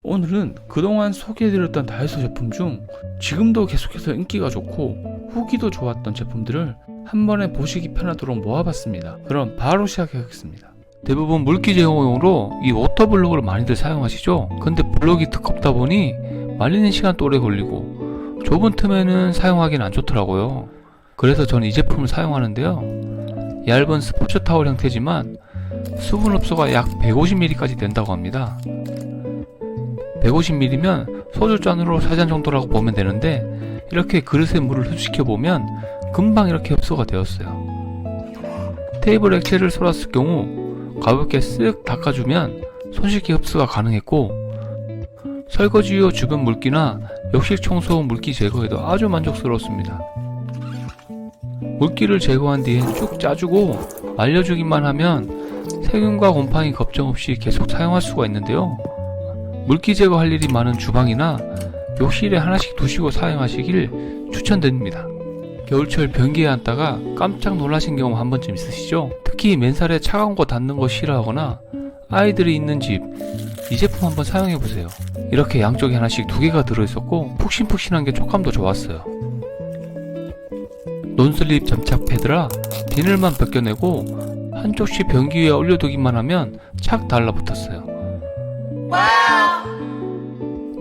오늘은 그동안 소개해드렸던 다이소 제품 중 지금도 계속해서 인기가 좋고 후기도 좋았던 제품들을 한 번에 보시기 편하도록 모아봤습니다. 그럼 바로 시작하겠습니다. 대부분 물기 제거용으로 이 워터블록을 많이들 사용하시죠? 근데 블록이 두껍다 보니 말리는 시간도 오래 걸리고 좁은 틈에는 사용하기는 안 좋더라고요. 그래서 저는 이 제품을 사용하는데요, 얇은 스포츠 타월 형태지만 수분 흡수가 약 150ml까지 된다고 합니다. 150ml면 소주잔으로 4잔 정도라고 보면 되는데, 이렇게 그릇에 물을 흡수시켜 보면 금방 이렇게 흡수가 되었어요. 테이블 액체를 쏟았을 경우 가볍게 쓱 닦아주면 손쉽게 흡수가 가능했고, 설거지용 주변 물기나 욕실 청소 물기 제거에도 아주 만족스러웠습니다. 물기를 제거한 뒤엔 쭉 짜주고 말려주기만 하면 세균과 곰팡이 걱정 없이 계속 사용할 수가 있는데요, 물기 제거할 일이 많은 주방이나 욕실에 하나씩 두시고 사용하시길 추천드립니다. 겨울철 변기에 앉다가 깜짝 놀라신 경우 한 번쯤 있으시죠? 특히 맨살에 차가운 거 닿는 거 싫어하거나 아이들이 있는 집, 이 제품 한번 사용해보세요. 이렇게 양쪽에 하나씩 두 개가 들어있었고 푹신푹신한 게 촉감도 좋았어요. 논슬립 점착 패드라 비늘만 벗겨내고 한쪽씩 변기 위에 올려두기만 하면 착 달라붙었어요.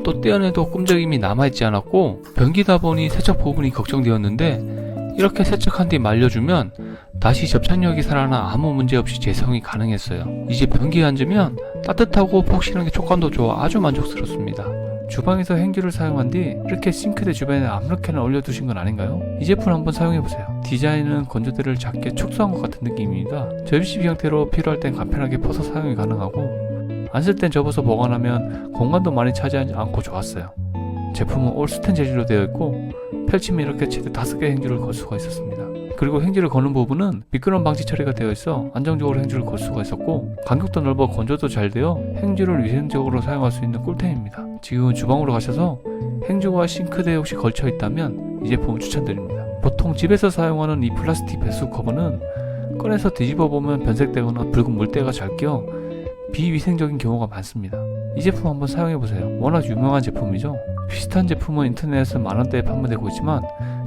또 떼어내도 끈적임이 남아있지 않았고, 변기다 보니 세척 부분이 걱정되었는데 이렇게 세척한 뒤 말려주면 다시 접착력이 살아나 아무 문제 없이 재사용이 가능했어요. 이제 변기에 앉으면 따뜻하고 폭신하게 촉감도 좋아 아주 만족스럽습니다. 주방에서 행주를 사용한 뒤 이렇게 싱크대 주변에 아무렇게나 올려두신 건 아닌가요? 이 제품 한번 사용해보세요. 디자인은 건조대를 작게 축소한 것 같은 느낌입니다. 접시 형태로 필요할 땐 간편하게 퍼서 사용이 가능하고, 안 쓸 땐 접어서 보관하면 공간도 많이 차지하지 않고 좋았어요. 제품은 올 스텐 재질로 되어 있고 펼치면 이렇게 최대 5개의 행주를 걸 수가 있었습니다. 그리고 행주를 거는 부분은 미끄럼 방지 처리가 되어 있어 안정적으로 행주를 걸 수가 있었고, 간격도 넓어 건조도 잘 되어 행주를 위생적으로 사용할 수 있는 꿀템입니다. 지금은 주방으로 가셔서 행주와 싱크대에 혹시 걸쳐 있다면 이 제품을 추천드립니다. 보통 집에서 사용하는 이 플라스틱 배수 커버는 꺼내서 뒤집어 보면 변색되거나 붉은 물때가 잘 껴 비위생적인 경우가 많습니다. 이 제품 한번 사용해보세요. 워낙 유명한 제품이죠. 비슷한 제품은 인터넷에서 만원대에 판매되고 있지만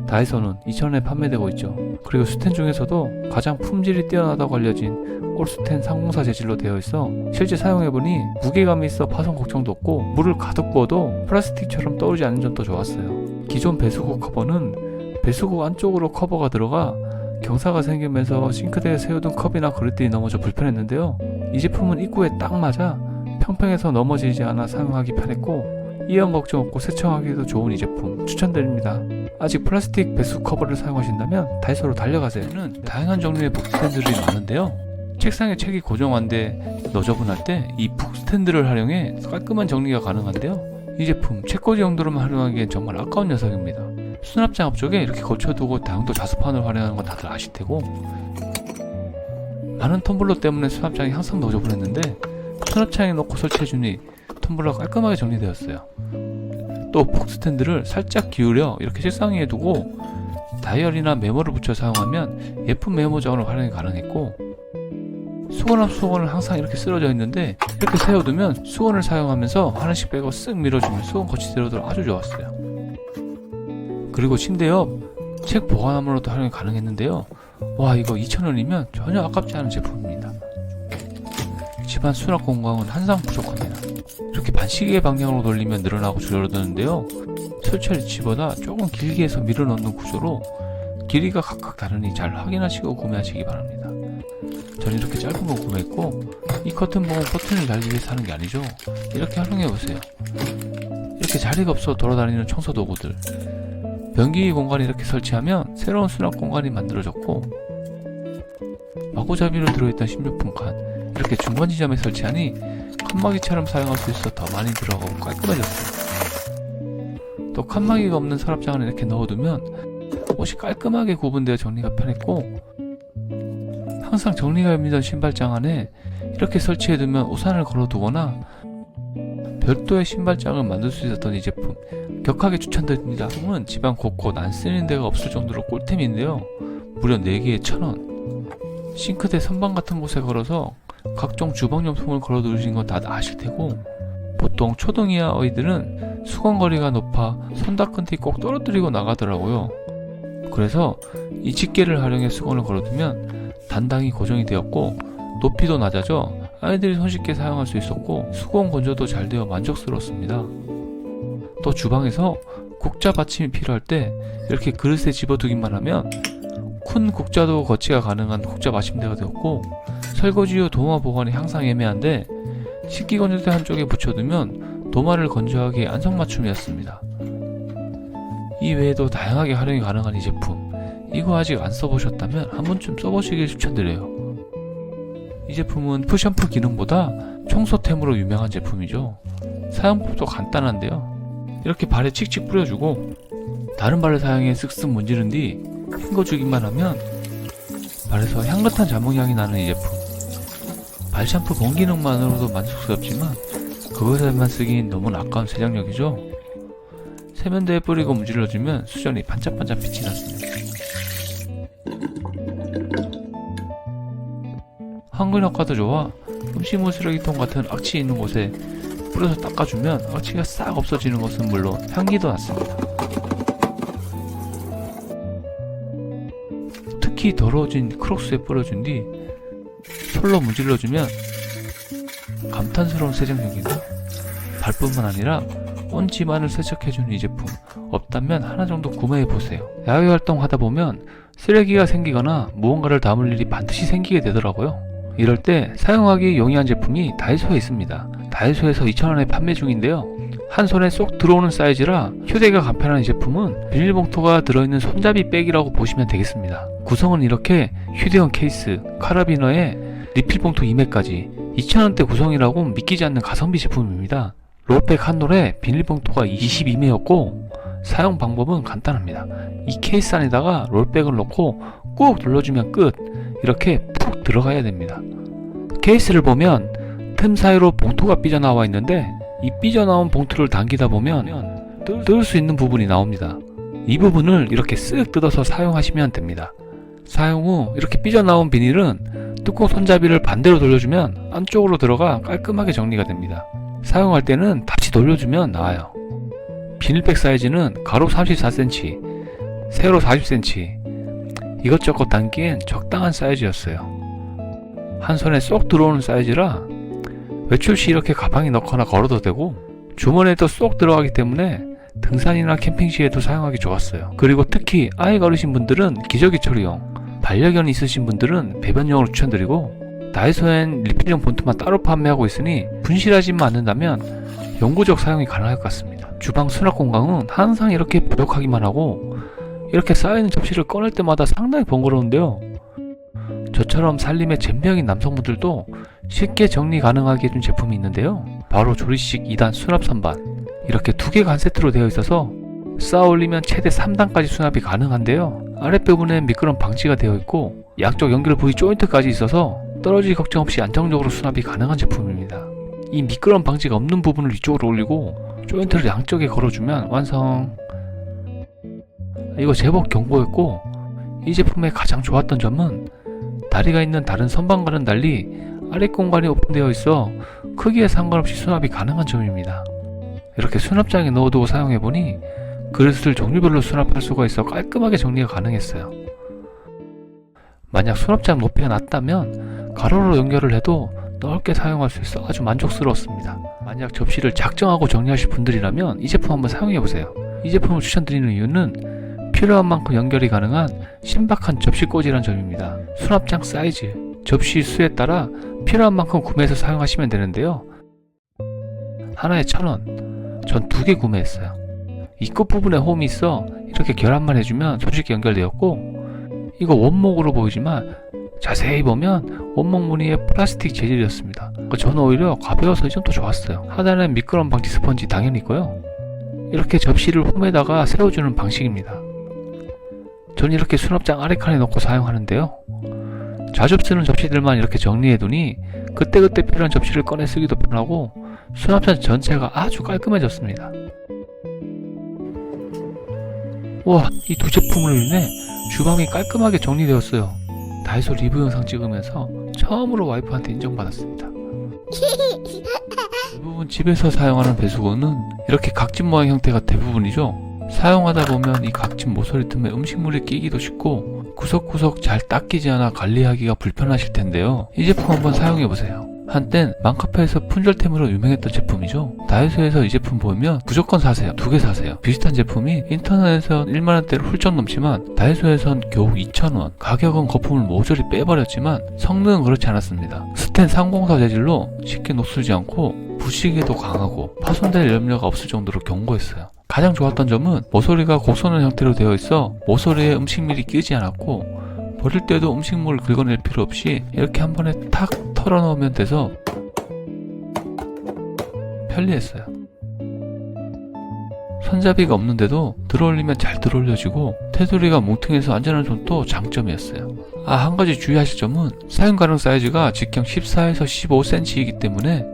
다이소는 2,000원에 판매되고 있죠. 그리고 스텐 중에서도 가장 품질이 뛰어나다고 알려진 올스텐 304 재질로 되어 있어 실제 사용해보니 무게감이 있어 파손 걱정도 없고 물을 가득 부어도 플라스틱처럼 떠오르지 않는 점도 좋았어요. 기존 배수구 커버는 배수구 안쪽으로 커버가 들어가 경사가 생기면서 싱크대에 세우던 컵이나 그릇들이 넘어져 불편했는데요, 이 제품은 입구에 딱 맞아 평평해서 넘어지지 않아 사용하기 편했고 이형 걱정 없고 세척하기도 좋은 이 제품 추천드립니다. 아직 플라스틱 배수 커버를 사용하신다면 다이소로 달려가세요. 다양한 종류의 북 스탠드들이 많은데요, 책상에 책이 고정한데 너저분할 때 이 북 스탠드를 활용해 깔끔한 정리가 가능한데요, 이 제품 책꽂이 용도로만 활용하기엔 정말 아까운 녀석입니다. 수납장 앞쪽에 이렇게 걸쳐두고 다용도 자수판을 활용하는 건 다들 아실 테고, 많은 텀블러 때문에 수납장이 항상 너저분했는데 수납장에 넣고 설치해주니 텀블러가 깔끔하게 정리되었어요. 또 북 스탠드를 살짝 기울여 이렇게 책상 위에 두고 다이어리나 메모를 붙여 사용하면 예쁜 메모장으로 활용이 가능했고, 수건 앞 수건을 항상 이렇게 쓰러져 있는데 이렇게 세워두면 수건을 사용하면서 하나씩 빼고 쓱 밀어주면 수건 거치대로도 아주 좋았어요. 그리고 침대 옆 책 보관함으로도 활용이 가능했는데요, 와, 이거 2,000원이면 전혀 아깝지 않은 제품입니다. 집안 수납 공간은 한상 부족합니다. 이렇게 반시계 방향으로 돌리면 늘어나고 줄어드는데요, 설치할 위치보다 조금 길게 해서 밀어 넣는 구조로 길이가 각각 다르니 잘 확인하시고 구매하시기 바랍니다. 저는 이렇게 짧은 거 구매했고, 이 커튼 보면 커튼을 달기 위해서 하는 게 아니죠. 이렇게 활용해보세요. 이렇게 자리가 없어 돌아다니는 청소 도구들, 변기 공간에 이렇게 설치하면 새로운 수납 공간이 만들어졌고, 마구잡이로 들어있던 식료품 칸 이렇게 중간 지점에 설치하니 칸막이처럼 사용할 수 있어 더 많이 들어가고 깔끔해졌어요. 또 칸막이가 없는 서랍장을 이렇게 넣어두면 옷이 깔끔하게 구분되어 정리가 편했고, 항상 정리가 힘들던 신발장 안에 이렇게 설치해두면 우산을 걸어두거나 별도의 신발장을 만들 수 있었던 이 제품 격하게 추천드립니다. 제품은 집안 곳곳 안 쓰는 데가 없을 정도로 꿀템인데요, 무려 4개에 1,000원. 싱크대 선반 같은 곳에 걸어서 각종 주방용품을 걸어 두신 건 다들 아실 테고, 보통 초등이야 어이들은 수건거리가 높아 손 닦은 뒤 꼭 떨어뜨리고 나가더라고요. 그래서 이 집게를 활용해 수건을 걸어두면 단단히 고정이 되었고 높이도 낮아져 아이들이 손쉽게 사용할 수 있었고 수건 건조도 잘 되어 만족스러웠습니다. 또 주방에서 국자 받침이 필요할 때 이렇게 그릇에 집어두기만 하면 큰 국자도 거치가 가능한 국자 받침대가 되었고 설거지 후 도마 보관이 항상 애매한데 식기 건조대 한쪽에 붙여두면 도마를 건조하기에 안성맞춤이었습니다. 이 외에도 다양하게 활용이 가능한 이 제품, 이거 아직 안 써보셨다면 한 번쯤 써보시길 추천드려요. 이 제품은 푸샴푸 기능보다 청소템으로 유명한 제품이죠. 사용법도 간단한데요. 이렇게 발에 칙칙 뿌려주고 다른 발을 사용해 쓱쓱 문지른 뒤 헹궈주기만 하면 발에서 향긋한 자몽향이 나는 이 제품. 발 샴푸 본 기능만으로도 만족스럽지만 그것에만 쓰기엔 너무 아까운 세정력이죠. 세면대에 뿌리고 문질러주면 수전이 반짝반짝 빛이 났습니다. 환균 효과도 좋아 음식물 쓰레기통 같은 악취 있는 곳에 뿌려서 닦아주면 악취가 싹 없어지는 것은 물론 향기도 났습니다. 특히 더러워진 크록스에 뿌려준 뒤 솔로 문질러주면 감탄스러운 세정력이다. 발뿐만 아니라 온 집안을 세척해주는 이 제품, 없다면 하나 정도 구매해보세요. 야외 활동하다 보면 쓰레기가 생기거나 무언가를 담을 일이 반드시 생기게 되더라고요. 이럴 때 사용하기 용이한 제품이 다이소에 있습니다. 다이소에서 2,000원에 판매 중인데요. 한 손에 쏙 들어오는 사이즈라 휴대가 간편한 이 제품은 비닐봉투가 들어있는 손잡이 백이라고 보시면 되겠습니다. 구성은 이렇게 휴대용 케이스, 카라비너에 리필봉투 2매까지 2,000원대 구성이라고 믿기지 않는 가성비 제품입니다. 롤백 한 롤에 비닐봉투가 22매였고 사용 방법은 간단합니다. 이 케이스 안에다가 롤백을 넣고 꾹 눌러주면 끝. 이렇게 푹 들어가야 됩니다. 케이스를 보면 틈 사이로 봉투가 삐져나와 있는데 이 삐져나온 봉투를 당기다 보면 뜯을 수 있는 부분이 나옵니다. 이 부분을 이렇게 쓱 뜯어서 사용하시면 됩니다. 사용 후 이렇게 삐져나온 비닐은 뚜껑 손잡이를 반대로 돌려주면 안쪽으로 들어가 깔끔하게 정리가 됩니다. 사용할 때는 다시 돌려주면 나아요. 비닐백 사이즈는 가로 34cm, 세로 40cm, 이것저것 담기엔 적당한 사이즈였어요. 한 손에 쏙 들어오는 사이즈라 외출 시 이렇게 가방에 넣거나 걸어도 되고 주머니에도 쏙 들어가기 때문에 등산이나 캠핑 시에도 사용하기 좋았어요. 그리고 특히 아이가 어리신 분들은 기저귀 처리용, 반려견이 있으신 분들은 배변용으로 추천드리고 다이소엔 리필용 봉투만 따로 판매하고 있으니 분실하지만 않는다면 영구적 사용이 가능할 것 같습니다. 주방 수납 공간은 항상 이렇게 부족하기만 하고 이렇게 쌓여있는 접시를 꺼낼 때마다 상당히 번거로운데요. 저처럼 살림에 젬병인 남성분들도 쉽게 정리 가능하게 해준 제품이 있는데요. 바로 조리식 2단 수납 선반. 이렇게 두 개가 한 세트로 되어 있어서 쌓아 올리면 최대 3단까지 수납이 가능한데요. 아랫부분엔 미끄럼 방지가 되어 있고 양쪽 연결 부위 조인트까지 있어서 떨어지기 걱정 없이 안정적으로 수납이 가능한 제품입니다. 이 미끄럼 방지가 없는 부분을 위쪽으로 올리고 조인트를 양쪽에 걸어주면 완성. 이거 제법 견고했고 이 제품의 가장 좋았던 점은 다리가 있는 다른 선반과는 달리 아랫 공간이 오픈되어 있어 크기에 상관없이 수납이 가능한 점입니다. 이렇게 수납장에 넣어두고 사용해보니 그릇을 종류별로 수납할 수가 있어 깔끔하게 정리가 가능했어요. 만약 수납장 높이가 낮다면 가로로 연결을 해도 넓게 사용할 수 있어 아주 만족스러웠습니다. 만약 접시를 작정하고 정리하실 분들이라면 이 제품 한번 사용해보세요. 이 제품을 추천드리는 이유는 필요한 만큼 연결이 가능한 신박한 접시꽂이란 점입니다. 수납장 사이즈, 접시 수에 따라 필요한 만큼 구매해서 사용하시면 되는데요. 하나에 1,000원, 전 2개 구매했어요. 이 끝부분에 홈이 있어 이렇게 결합만 해주면 손쉽게 연결되었고 이거 원목으로 보이지만 자세히 보면 원목 무늬의 플라스틱 재질이었습니다. 저는 오히려 가벼워서 이 점도 좋았어요. 하단엔 미끄럼 방지 스펀지 당연히 있고요. 이렇게 접시를 홈에다가 세워주는 방식입니다. 저는 이렇게 수납장 아래칸에 넣고 사용하는데요. 자주 쓰는 접시들만 이렇게 정리해두니 그때그때 필요한 접시를 꺼내 쓰기도 편하고 수납장 전체가 아주 깔끔해졌습니다. 와, 이 두 제품으로 인해 주방이 깔끔하게 정리되었어요. 다이소 리뷰 영상 찍으면서 처음으로 와이프한테 인정받았습니다. 대부분 집에서 사용하는 배수구는 이렇게 각진 모양 형태가 대부분이죠. 사용하다 보면 이 각진 모서리 틈에 음식물이 끼기도 쉽고 구석구석 잘 닦이지 않아 관리하기가 불편하실 텐데요. 이 제품 한번 사용해보세요. 한땐 맘카페에서 품절템으로 유명했던 제품이죠. 다이소에서 이 제품 보이면 무조건 사세요. 2개 사세요. 비슷한 제품이 인터넷에선 1만원대를 훌쩍 넘지만 다이소에선 겨우 2,000원. 가격은 거품을 모조리 빼버렸지만 성능은 그렇지 않았습니다. 스텐 304 재질로 쉽게 녹슬지 않고 부식에도 강하고 파손될 염려가 없을 정도로 견고했어요. 가장 좋았던 점은 모서리가 곡선의 형태로 되어 있어 모서리에 음식물이 끼지 않았고 버릴 때도 음식물을 긁어낼 필요 없이 이렇게 한 번에 탁 털어 넣으면 돼서 편리했어요. 손잡이가 없는데도 들어올리면 잘 들어올려지고 테두리가 뭉퉁해서 안전한 점도 장점이었어요. 한 가지 주의하실 점은 사용 가능 사이즈가 직경 14에서 15cm이기 때문에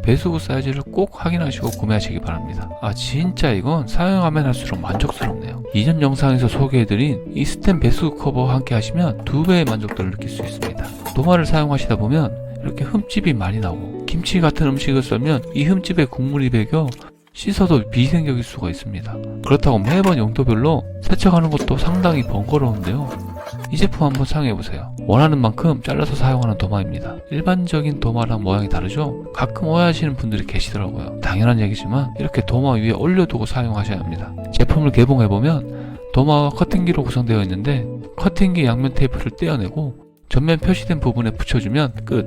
배수구 사이즈를 꼭 확인하시고 구매하시기 바랍니다. 진짜 이건 사용하면 할수록 만족스럽네요. 이전 영상에서 소개해드린 이 스텐 배수구 커버와 함께 하시면 2배의 만족도를 느낄 수 있습니다. 도마를 사용하시다 보면 이렇게 흠집이 많이 나고 김치 같은 음식을 썰면 이 흠집에 국물이 배겨 씻어도 미생격일 수가 있습니다. 그렇다고 매번 용도별로 세척하는 것도 상당히 번거로운데요. 이 제품 한번 사용해보세요. 원하는 만큼 잘라서 사용하는 도마입니다. 일반적인 도마랑 모양이 다르죠? 가끔 오해하시는 분들이 계시더라고요. 당연한 얘기지만 이렇게 도마 위에 올려두고 사용하셔야 합니다. 제품을 개봉해보면 도마와 커팅기로 구성되어 있는데 커팅기 양면 테이프를 떼어내고 전면 표시된 부분에 붙여주면 끝.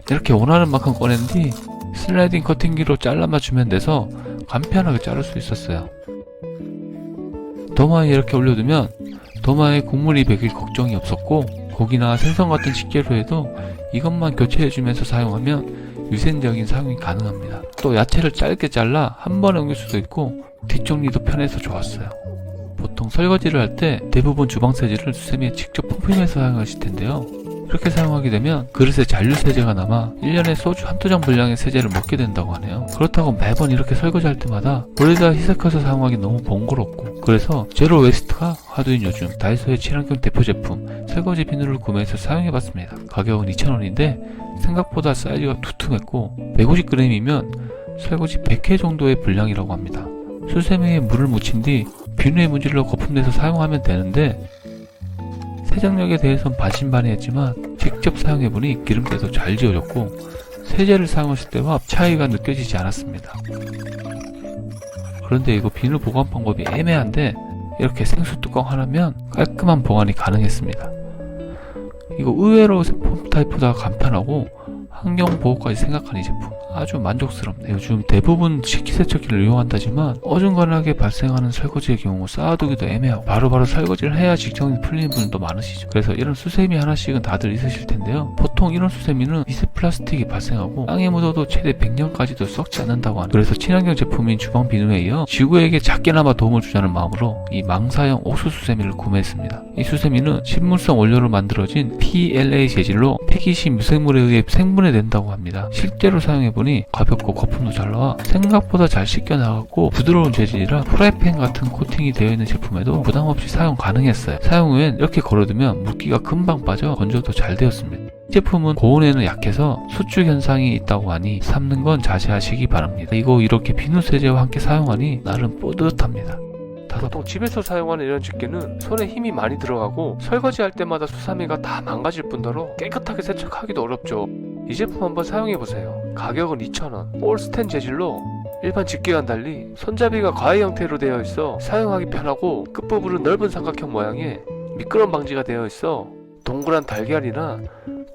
이렇게 원하는 만큼 꺼낸 뒤 슬라이딩 커팅기로 잘라 맞추면 돼서 간편하게 자를 수 있었어요. 도마에 이렇게 올려두면 도마에 국물이 배길 걱정이 없었고 고기나 생선 같은 식재료 해도 이것만 교체해주면서 사용하면 위생적인 사용이 가능합니다. 또 야채를 짧게 잘라 한 번에 옮길 수도 있고 뒷정리도 편해서 좋았어요. 보통 설거지를 할 때 대부분 주방 세제를 수세미에 직접 펌핑해서 사용하실 텐데요. 이렇게 사용하게 되면 그릇에 잔류 세제가 남아 1년에 소주 한두 잔 분량의 세제를 먹게 된다고 하네요. 그렇다고 매번 이렇게 설거지할 때마다 물에다 희석해서 사용하기 너무 번거롭고 그래서 제로 웨스트가 화두인 요즘 다이소의 친환경 대표 제품 설거지 비누를 구매해서 사용해봤습니다. 가격은 2,000원인데 생각보다 사이즈가 두툼했고 150g이면 설거지 100회 정도의 분량이라고 합니다. 수세미에 물을 묻힌 뒤 비누에 문질러 거품 내서 사용하면 되는데 세정력에 대해선 반신반의했지만 직접 사용해보니 기름때도 잘 지워졌고 세제를 사용했을 때와 차이가 느껴지지 않았습니다. 그런데 이거 비누 보관 방법이 애매한데 이렇게 생수 뚜껑 하나면 깔끔한 보관이 가능했습니다. 이거 의외로 폼 타입보다 간편하고 환경 보호까지 생각한 이 제품 아주 만족스럽네요. 요즘 대부분 식기세척기를 이용한다지만 어중간하게 발생하는 설거지의 경우 쌓아두기도 애매하고 바로바로 설거지를 해야 직정이 풀리는 분도 많으시죠. 그래서 이런 수세미 하나씩은 다들 있으실 텐데요. 보통 이런 수세미는 미세 플라스틱이 발생하고 땅에 묻어도 최대 100년까지도 썩지 않는다고 하네요. 그래서 친환경 제품인 주방 비누에 이어 지구에게 작게나마 도움을 주자는 마음으로 이 망사형 옥수 수세미를 구매했습니다. 이 수세미는 식물성 원료로 만들어진 PLA 재질로 폐기시 미생물에 의해 생분해된다고 합니다. 실제로 사용해보니 가볍고 거품도 잘 나와 생각보다 잘 씻겨나갔고 부드러운 재질이라 프라이팬 같은 코팅이 되어 있는 제품에도 부담없이 사용 가능했어요. 사용 후엔 이렇게 걸어두면 물기가 금방 빠져 건조도 잘 되었습니다. 이 제품은 고온에는 약해서 수축 현상이 있다고 하니 삶는 건 자제하시기 바랍니다. 이거 이렇게 비누 세제와 함께 사용하니 나름 뿌듯합니다. 보통 집에서 사용하는 이런 집게는 손에 힘이 많이 들어가고 설거지할 때마다 수세미가 다 망가질 뿐더러 깨끗하게 세척하기도 어렵죠. 이 제품 한번 사용해보세요. 가격은 2,000원. 올스텐 재질로 일반 집게와는 달리 손잡이가 과외 형태로 되어 있어 사용하기 편하고 끝부분은 넓은 삼각형 모양의 미끄럼 방지가 되어 있어 동그란 달걀이나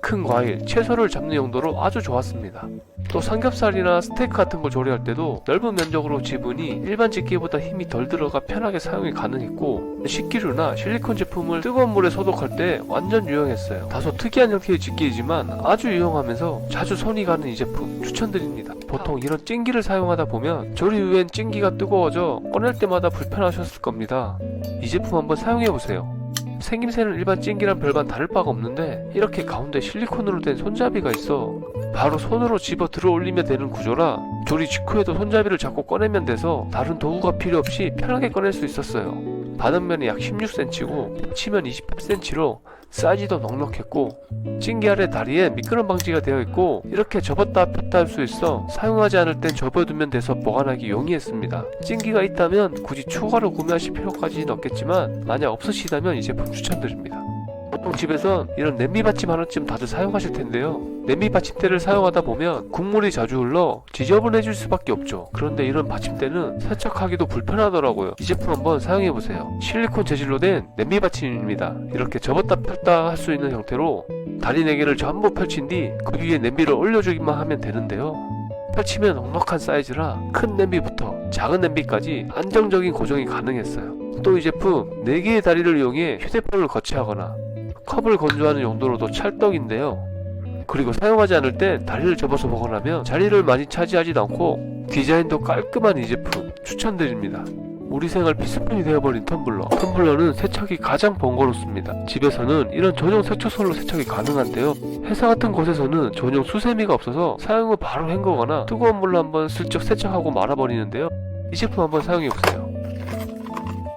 큰 과일, 채소를 잡는 용도로 아주 좋았습니다. 또 삼겹살이나 스테이크 같은 걸 조리할 때도 넓은 면적으로 집으니 일반 집게보다 힘이 덜 들어가 편하게 사용이 가능했고 식기류나 실리콘 제품을 뜨거운 물에 소독할 때 완전 유용했어요. 다소 특이한 형태의 집게이지만 아주 유용하면서 자주 손이 가는 이 제품 추천드립니다. 보통 이런 찜기를 사용하다 보면 조리 후엔 찜기가 뜨거워져 꺼낼 때마다 불편하셨을 겁니다. 이 제품 한번 사용해보세요. 생김새는 일반 찜기랑 별반 다를 바가 없는데 이렇게 가운데 실리콘으로 된 손잡이가 있어 바로 손으로 집어 들어 올리면 되는 구조라 조리 직후에도 손잡이를 잡고 꺼내면 돼서 다른 도구가 필요 없이 편하게 꺼낼 수 있었어요. 바닥면이 약 16cm고 치면 28cm로 사이즈도 넉넉했고 찡기 아래 다리에 미끄럼 방지가 되어 있고 이렇게 접었다 폈다 할 수 있어 사용하지 않을 땐 접어두면 돼서 보관하기 용이했습니다. 찡기가 있다면 굳이 추가로 구매하실 필요까지는 없겠지만 만약 없으시다면 이 제품 추천드립니다. 보통 집에선 이런 냄비 받침 하나쯤 다들 사용하실 텐데요. 냄비 받침대를 사용하다 보면 국물이 자주 흘러 지저분해질 수밖에 없죠. 그런데 이런 받침대는 세척하기도 불편하더라고요. 이 제품 한번 사용해보세요. 실리콘 재질로 된 냄비 받침입니다. 이렇게 접었다 폈다 할 수 있는 형태로 다리 4개를 전부 펼친 뒤 그 위에 냄비를 올려주기만 하면 되는데요. 펼치면 넉넉한 사이즈라 큰 냄비부터 작은 냄비까지 안정적인 고정이 가능했어요. 또 이 제품 4개의 다리를 이용해 휴대폰을 거치하거나 컵을 건조하는 용도로도 찰떡인데요. 그리고 사용하지 않을 땐 다리를 접어서 보관하면 자리를 많이 차지하지도 않고 디자인도 깔끔한 이 제품 추천드립니다. 우리 생활 필수품이 되어버린 텀블러. 텀블러는 세척이 가장 번거롭습니다. 집에서는 이런 전용 세척솔로 세척이 가능한데요. 회사 같은 곳에서는 전용 수세미가 없어서 사용 후 바로 헹구거나 뜨거운 물로 한번 슬쩍 세척하고 말아버리는데요. 이 제품 한번 사용해보세요.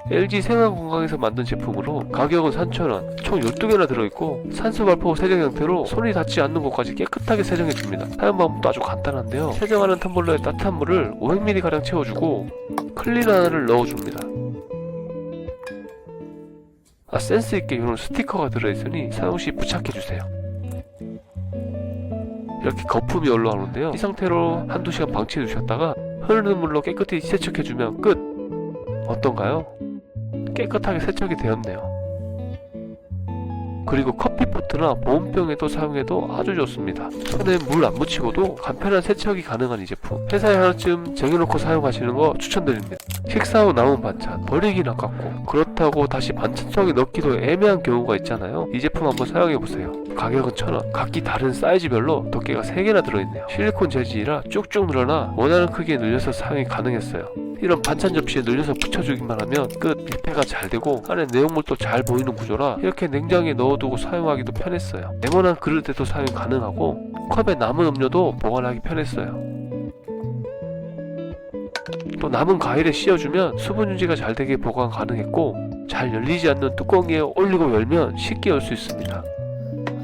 LG 생활건강에서 만든 제품으로 가격은 3,000원, 총 12개나 들어있고 산수 발포 세정 형태로 손이 닿지 않는 곳까지 깨끗하게 세정해줍니다. 사용 방법도 아주 간단한데요. 세정하는 텀블러에 따뜻한 물을 500ml가량 채워주고 클리너를 넣어줍니다. 센스있게 이런 스티커가 들어있으니 사용시 부착해주세요. 이렇게 거품이 올라오는데요. 이 상태로 한두 시간 방치해 두셨다가 흐르는 물로 깨끗이 세척해주면 끝! 어떤가요? 깨끗하게 세척이 되었네요. 그리고 커피포트나 보온병에도 사용해도 아주 좋습니다. 손에 물 안 묻히고도 간편한 세척이 가능한 이 제품, 회사에 하나쯤 쟁여놓고 사용하시는 거 추천드립니다. 식사 후 남은 반찬 버리긴 아깝고 그렇다고 다시 반찬통에 넣기도 애매한 경우가 있잖아요. 이 제품 한번 사용해보세요. 가격은 1,000원, 각기 다른 사이즈별로 덮개가 3개나 들어있네요. 실리콘 재질이라 쭉쭉 늘어나 원하는 크기에 늘려서 사용이 가능했어요. 이런 반찬 접시에 늘려서 붙여주기만 하면 끝. 밀폐가 잘 되고 안에 내용물도 잘 보이는 구조라 이렇게 냉장고에 넣어두고 사용하기도 편했어요. 네모난 그릇에도 사용 가능하고 컵에 남은 음료도 보관하기 편했어요. 또 남은 과일에 씌워주면 수분 유지가 잘 되게 보관 가능했고 잘 열리지 않는 뚜껑 위에 올리고 열면 쉽게 열 수 있습니다.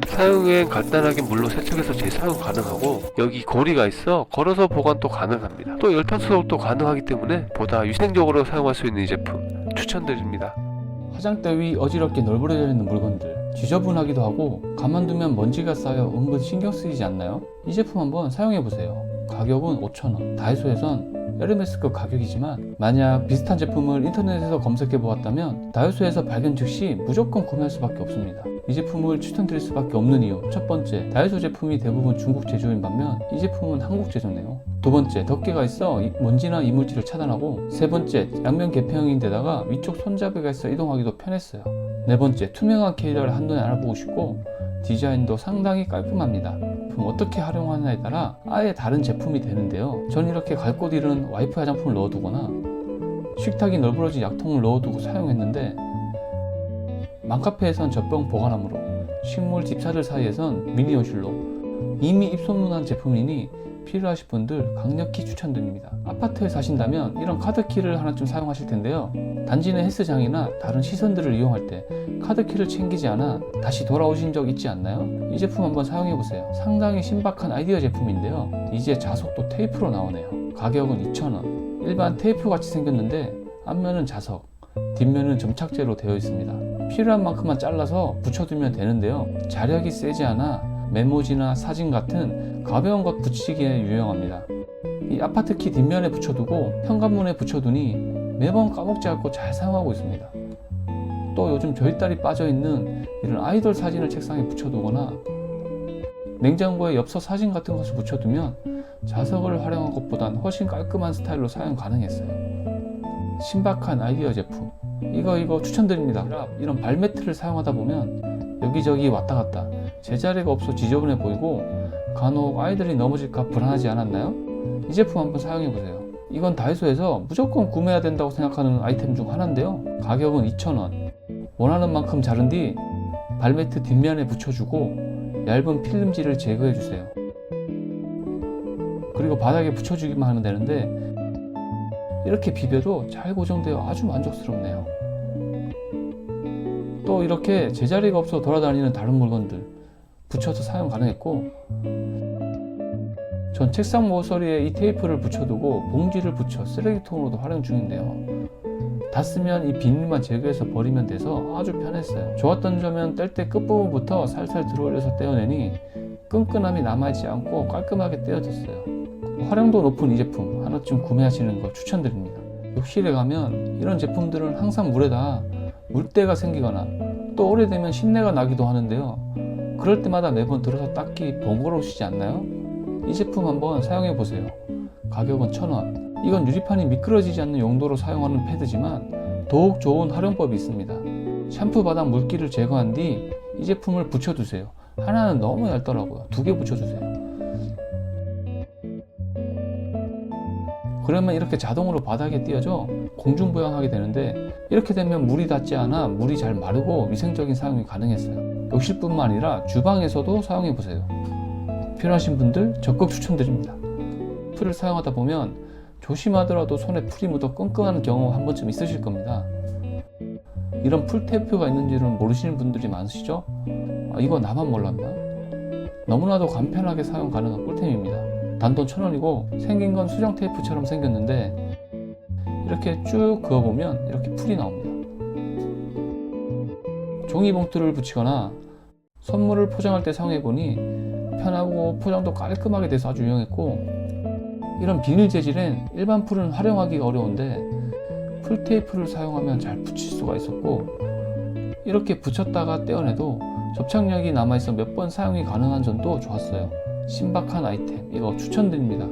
사용 후엔 간단하게 물로 세척해서 재사용 가능하고 여기 고리가 있어 걸어서 보관도 가능합니다. 또 열탕 수속도 가능하기 때문에 보다 위생적으로 사용할 수 있는 이 제품 추천드립니다. 화장대 위 어지럽게 널브러져 있는 물건들 지저분하기도 하고 가만두면 먼지가 쌓여 은근 신경 쓰이지 않나요? 이 제품 한번 사용해보세요. 가격은 5,000원, 다이소에선 에르메스급 가격이지만 만약 비슷한 제품을 인터넷에서 검색해 보았다면 다이소에서 발견 즉시 무조건 구매할 수밖에 없습니다. 이 제품을 추천드릴 수밖에 없는 이유, 첫 번째, 다이소 제품이 대부분 중국 제조인 반면 이 제품은 한국 제조네요. 두 번째, 덮개가 있어 먼지나 이물질을 차단하고, 세 번째, 양면 개폐형인데다가 위쪽 손잡이가 있어 이동하기도 편했어요. 네 번째, 투명한 캐리어를 한눈에 알아보고 싶고 디자인도 상당히 깔끔합니다. 그럼 어떻게 활용하느냐에 따라 아예 다른 제품이 되는데요. 전 이렇게 갈 곳 잃은 와이프 화장품을 넣어두거나 식탁이 널브러진 약통을 넣어두고 사용했는데 맘카페에선 젖병 보관함으로, 식물 집사들 사이에선 미니 연실로 이미 입소문난 제품이니 필요하신 분들 강력히 추천드립니다. 아파트에 사신다면 이런 카드키를 하나쯤 사용하실 텐데요. 단지는 헬스장이나 다른 시선들을 이용할 때 카드키를 챙기지 않아 다시 돌아오신 적 있지 않나요? 이 제품 한번 사용해보세요. 상당히 신박한 아이디어 제품인데요. 이제 자석도 테이프로 나오네요. 가격은 2,000원. 일반 테이프 같이 생겼는데 앞면은 자석, 뒷면은 점착제로 되어 있습니다. 필요한 만큼만 잘라서 붙여두면 되는데요. 자력이 세지 않아 메모지나 사진 같은 가벼운 것 붙이기에 유용합니다. 이 아파트키 뒷면에 붙여두고 현관문에 붙여두니 매번 까먹지 않고 잘 사용하고 있습니다. 또 요즘 저희 딸이 빠져있는 이런 아이돌 사진을 책상에 붙여두거나 냉장고에 엽서 사진 같은 것을 붙여두면 자석을 활용한 것보단 훨씬 깔끔한 스타일로 사용 가능했어요. 신박한 아이디어 제품, 이거 추천드립니다. 이런 발매트를 사용하다 보면 여기저기 왔다 갔다 제자리가 없어 지저분해 보이고 간혹 아이들이 넘어질까 불안하지 않았나요? 이 제품 한번 사용해보세요. 이건 다이소에서 무조건 구매해야 된다고 생각하는 아이템 중 하나인데요. 가격은 2,000원. 원하는 만큼 자른 뒤 발매트 뒷면에 붙여주고 얇은 필름지를 제거해주세요. 그리고 바닥에 붙여주기만 하면 되는데 이렇게 비벼도 잘 고정되어 아주 만족스럽네요. 또 이렇게 제자리가 없어 돌아다니는 다른 물건들 붙여서 사용 가능했고, 전 책상 모서리에 이 테이프를 붙여두고 봉지를 붙여 쓰레기통으로도 활용 중인데요. 다 쓰면 이 비닐만 제거해서 버리면 돼서 아주 편했어요. 좋았던 점은 뗄 때 끝부분부터 살살 들어올려서 떼어내니 끈끈함이 남아있지 않고 깔끔하게 떼어졌어요. 활용도 높은 이 제품 하나쯤 구매하시는 거 추천드립니다. 욕실에 가면 이런 제품들은 항상 물에다 물때가 생기거나 또 오래되면 신내가 나기도 하는데요. 그럴 때마다 매번 들어서 닦기 번거로우시지 않나요? 이 제품 한번 사용해 보세요. 가격은 1,000원. 이건 유리판이 미끄러지지 않는 용도로 사용하는 패드지만 더욱 좋은 활용법이 있습니다. 샴푸 바닥 물기를 제거한 뒤 이 제품을 붙여두세요. 하나는 너무 얇더라고요. 2개 붙여주세요. 그러면 이렇게 자동으로 바닥에 띄어져 공중부양하게 되는데, 이렇게 되면 물이 닿지 않아 물이 잘 마르고 위생적인 사용이 가능했어요. 욕실뿐만 아니라 주방에서도 사용해보세요. 필요하신 분들 적극 추천드립니다. 풀을 사용하다 보면 조심하더라도 손에 풀이 묻어 끙끙하는 경험 한 번쯤 있으실 겁니다. 이런 풀 테이프가 있는지는 모르시는 분들이 많으시죠? 이거 나만 몰랐나? 너무나도 간편하게 사용 가능한 꿀템입니다. 단돈 1,000원이고 생긴 건 수정 테이프처럼 생겼는데 이렇게 쭉 그어보면 이렇게 풀이 나옵니다. 종이봉투를 붙이거나 선물을 포장할 때 사용해보니 편하고 포장도 깔끔하게 돼서 아주 유용했고, 이런 비닐 재질엔 일반 풀은 활용하기가 어려운데 풀 테이프를 사용하면 잘 붙일 수가 있었고, 이렇게 붙였다가 떼어내도 접착력이 남아있어 몇 번 사용이 가능한 점도 좋았어요. 신박한 아이템, 이거 추천드립니다.